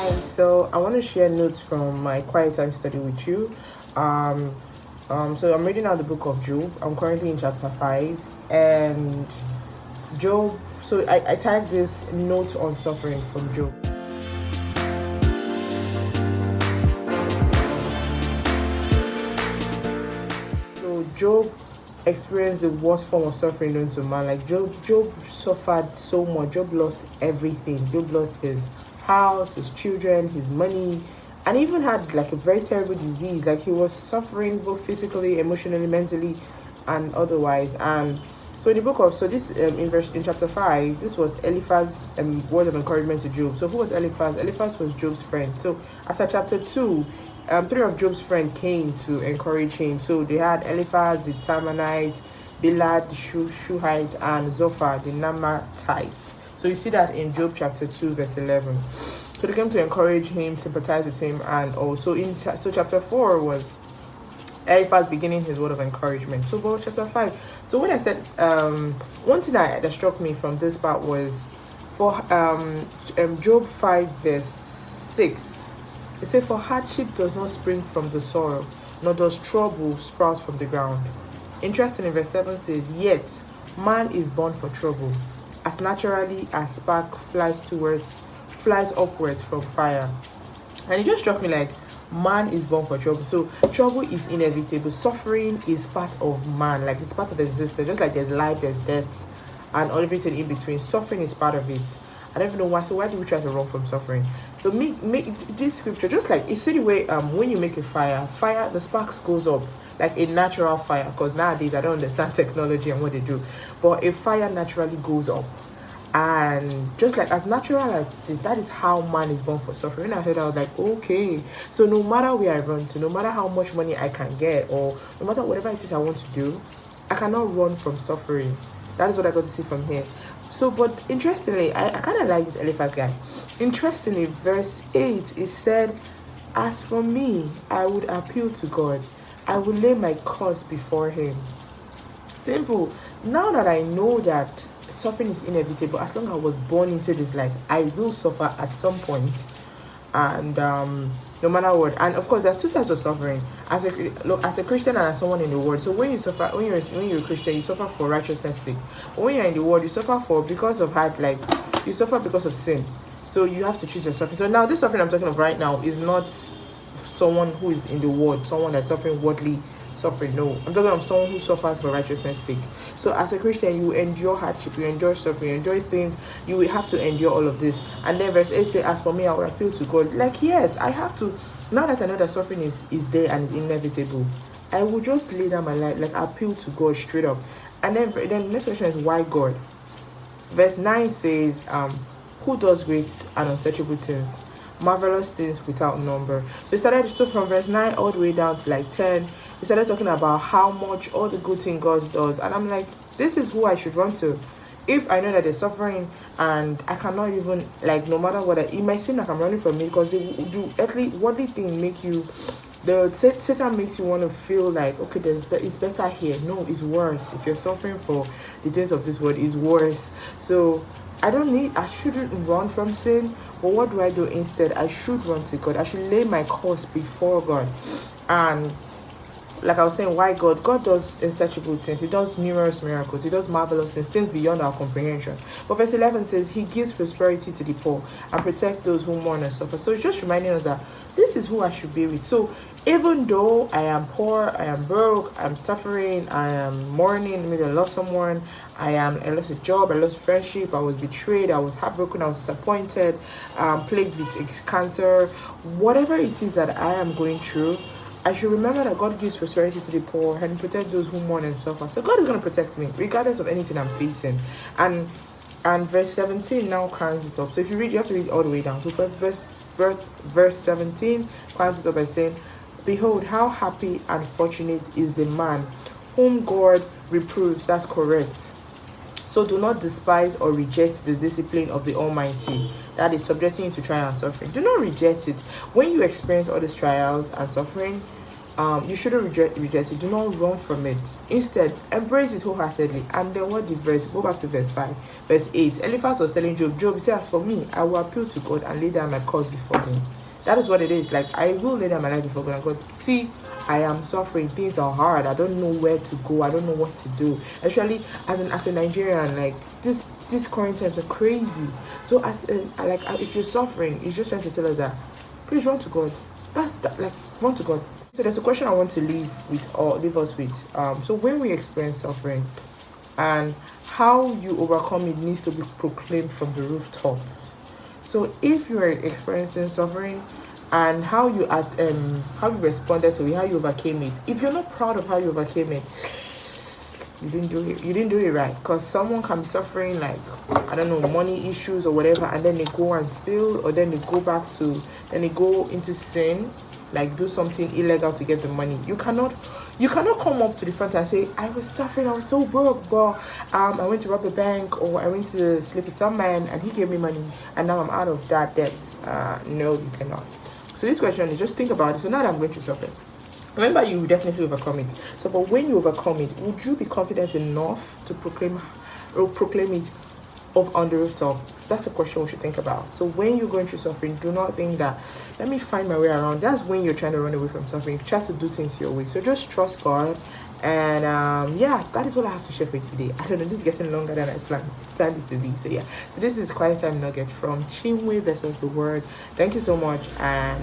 Hi, so I want to share notes from my quiet time study with you. Um, so I'm reading out the book of Job. I'm currently in chapter 5, and Job. So I tagged this note on suffering from Job. So Job experienced the worst form of suffering known to man. Like Job suffered so much. Job lost everything. Job lost his house, his children, his money, and even had like a very terrible disease. Like he was suffering both physically, emotionally, mentally, and otherwise. And so in the book of this in chapter 5, this was Eliphaz's word of encouragement to Job. So who was Eliphaz? Eliphaz was Job's friend. So as at chapter 2, three of Job's friends came to encourage him. So they had Eliphaz the Temanite, Bildad the Shuhite, and Zophar the Naamathite. So you see that in Job chapter 2, verse 11. So they came to encourage him, sympathize with him, and also so chapter 4 was Eliphaz beginning his word of encouragement. So go chapter 5. So when I said one thing that struck me from this part was for Job 5 verse 6. It said, "For hardship does not spring from the soil, nor does trouble sprout from the ground." Interesting, in verse 7 says, "Yet man is born for trouble, as naturally as spark flies upwards from fire." And it just struck me like man is born for trouble. So trouble is inevitable. Suffering is part of man, like it's part of existence. Just like there's life, there's death, and everything in between. Suffering is part of it. I don't even know why. So why do we try to run from suffering? So make this scripture just like you see the way when you make a fire, the sparks goes up like a natural fire. Because nowadays I don't understand technology and what they do, but a fire naturally goes up. And just like as natural as it is, that is how man is born for suffering. When I heard that, I was like, okay. So no matter where I run to, no matter how much money I can get, or no matter whatever it is I want to do, I cannot run from suffering. That is what I got to see from here. So, but interestingly, I kind of like this Eliphaz guy. Interestingly, verse 8, it said, "As for me, I would appeal to God. I would lay my cause before him." Simple. Now that I know that suffering is inevitable, as long as I was born into this life, I will suffer at some point. And no matter what, and of course there are two types of suffering as a Christian and as someone in the world. So when you're a Christian, you suffer for righteousness sake, but when you're in the world, you suffer you suffer because of sin. So you have to choose your suffering. So now this suffering I'm talking of right now is not someone who is in the world, someone that's suffering worldly suffering. No, I'm talking of someone who suffers for righteousness sake. So as a Christian, you endure hardship, you endure suffering, you enjoy things, you will have to endure all of this. And then verse 8 says, "As for me, I will appeal to God." Like, yes, I have to. Now that I know that suffering is there and is inevitable, I will just lay down my life, like appeal to God straight up. And then the next question is, why God? Verse 9 says, "Who does great and unsearchable things, marvelous things without number." So it started from verse 9 all the way down to like 10. He started talking about how much all the good thing God does. And I'm like, this is who I should run to. If I know that they're suffering and I cannot even, like, no matter what, it might seem like I'm running from it because the earthly, worldly thing make you, Satan makes you want to feel like, okay, it's better here. No, it's worse. If you're suffering for the things of this world, it's worse. So I shouldn't run from sin, but what do I do instead? I should run to God. I should lay my cause before God. And like I was saying, why God? God does insatiable things. He does numerous miracles. He does marvelous things beyond our comprehension. But verse 11 says, "He gives prosperity to the poor and protect those who mourn and suffer." So it's just reminding us that this is who I should be with. So even though I am poor, I am broke, I'm suffering, I am mourning, maybe I lost someone, I lost a job, I lost friendship, I was betrayed, I was heartbroken, I was disappointed, plagued with cancer, whatever it is that I am going through, I should remember that God gives prosperity to the poor and protect those who mourn and suffer. So God is going to protect me regardless of anything I'm facing. And verse 17 now crowns it up. So if you read, you have to read all the way down. So verse 17 crowns it up by saying, "Behold, how happy and fortunate is the man whom God reproves." That's correct. "So do not despise or reject the discipline of the Almighty, that is subjecting you to trial and suffering." Do not reject it. When you experience all these trials and suffering, You shouldn't reject it. Do not run from it. Instead, embrace it wholeheartedly. And then what the verse? Go back to verse 5. Verse 8. Eliphaz was telling Job, he says, as for me, I will appeal to God and lay down my cause before him. That is what it is. Like, I will lay down my life before God and God. See, I am suffering. Things are hard. I don't know where to go. I don't know what to do. Especially as a Nigerian, like, these current times are crazy. So if you're suffering, he's just trying to tell us that, please run to God. Run to God. So there's a question I want to leave us with. So when we experience suffering, and how you overcome it needs to be proclaimed from the rooftops. So if you are experiencing suffering, and how you responded to it, how you overcame it. If you're not proud of how you overcame it, you didn't do it right. Because someone can be suffering, like, I don't know, money issues or whatever, and then they go and steal, or then they go into sin, like do something illegal to get the money. You cannot come up to the front and say, I was suffering, I was so broke, but I went to rob a bank, or I went to sleep with some man and he gave me money and now I'm out of that debt. No, you cannot. So this question is, just think about it. So now that I'm going to suffer, remember, you will definitely overcome it. So, but when you overcome it, would you be confident enough to proclaim it on the rooftop? That's the question we should think about. So when you're going through suffering, do not think that, let me find my way around. That's when you're trying to run away from suffering. Try to do things your way. So just trust God. And that is all I have to share for you today. I don't know, this is getting longer than I planned it to be. So yeah, so this is Quiet Time Nugget from Chinwe versus the Word. Thank you so much, and